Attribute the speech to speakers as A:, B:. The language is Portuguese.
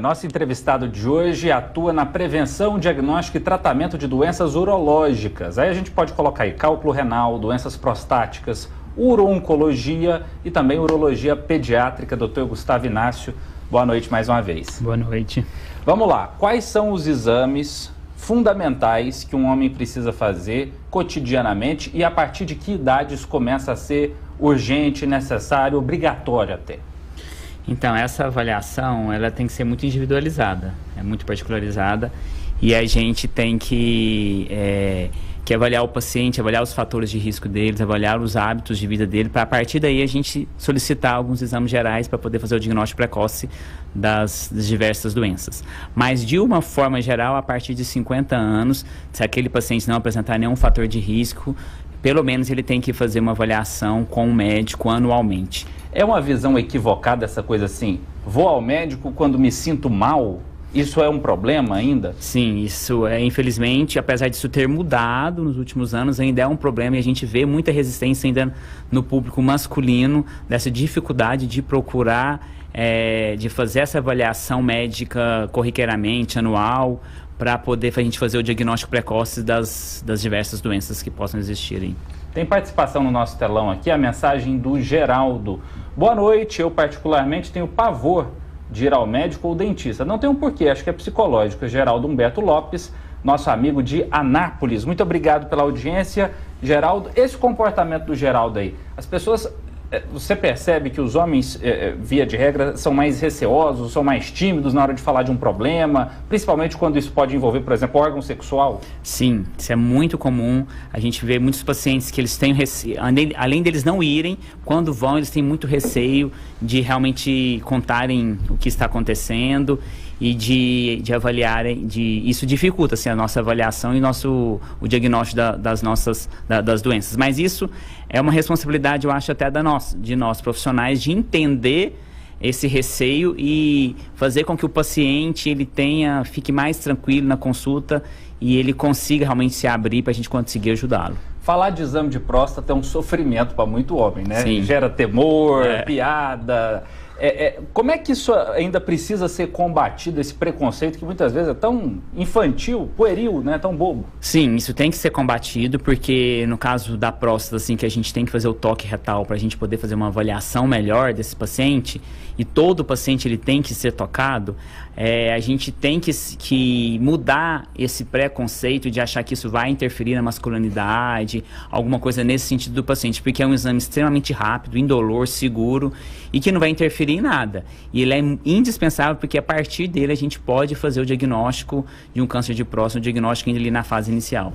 A: Nosso entrevistado de hoje atua na prevenção, diagnóstico e tratamento de doenças urológicas. Aí a gente pode colocar aí cálculo renal, doenças prostáticas, uro-oncologia e também urologia pediátrica. Dr. Gustavo Inácio, boa noite mais uma vez.
B: Boa noite.
A: Vamos lá, quais são os exames fundamentais que um homem precisa fazer cotidianamente e a partir de que idades começa a ser urgente, necessário, obrigatório até?
B: Então, essa avaliação, ela tem que ser muito individualizada, é muito particularizada, e a gente tem que avaliar o paciente, avaliar os fatores de risco deles, avaliar os hábitos de vida dele, para a partir daí a gente solicitar alguns exames gerais para poder fazer o diagnóstico precoce das diversas doenças. Mas, de uma forma geral, a partir de 50 anos, se aquele paciente não apresentar nenhum fator de risco, pelo menos ele tem que fazer uma avaliação com o médico anualmente.
A: É uma visão equivocada essa coisa assim, vou ao médico quando me sinto mal? Isso é um problema ainda?
B: Sim, isso é, infelizmente, apesar disso ter mudado nos últimos anos, ainda é um problema e a gente vê muita resistência ainda no público masculino, dessa dificuldade de procurar, de fazer essa avaliação médica corriqueiramente, anual, para poder a gente fazer o diagnóstico precoce das diversas doenças que possam existir aí.
A: Tem participação no nosso telão aqui, a mensagem do Geraldo. Boa noite, eu particularmente tenho pavor de ir ao médico ou dentista. Não tem um porquê, acho que é psicológico. Geraldo Humberto Lopes, nosso amigo de Anápolis. Muito obrigado pela audiência, Geraldo. Esse comportamento do Geraldo aí, as pessoas... Você percebe que os homens, via de regra, são mais receosos, são mais tímidos na hora de falar de um problema, principalmente quando isso pode envolver, por exemplo, órgão sexual?
B: Sim, isso é muito comum. A gente vê muitos pacientes que eles têm receio, além deles não irem, quando vão, eles têm muito receio de realmente contarem o que está acontecendo e de avaliarem, isso dificulta assim, a nossa avaliação e o diagnóstico das doenças. Mas isso é uma responsabilidade, eu acho, até de nós profissionais, de entender esse receio e fazer com que o paciente fique mais tranquilo na consulta e ele consiga realmente se abrir para a gente conseguir ajudá-lo.
A: Falar de exame de próstata é um sofrimento para muito homem, né?
B: Sim.
A: Gera temor, piada. Como é que isso ainda precisa ser combatido, esse preconceito que muitas vezes é tão infantil, pueril, né? Tão bobo?
B: Sim, isso tem que ser combatido, porque no caso da próstata, assim, que a gente tem que fazer o toque retal para a gente poder fazer uma avaliação melhor desse paciente, e todo paciente ele tem que ser tocado, a gente tem que mudar esse preconceito de achar que isso vai interferir na masculinidade, alguma coisa nesse sentido do paciente, porque é um exame extremamente rápido, indolor, seguro, e que não vai interferir em nada. E ele é indispensável porque a partir dele a gente pode fazer o diagnóstico de um câncer de próstata, o diagnóstico ainda ali na fase inicial.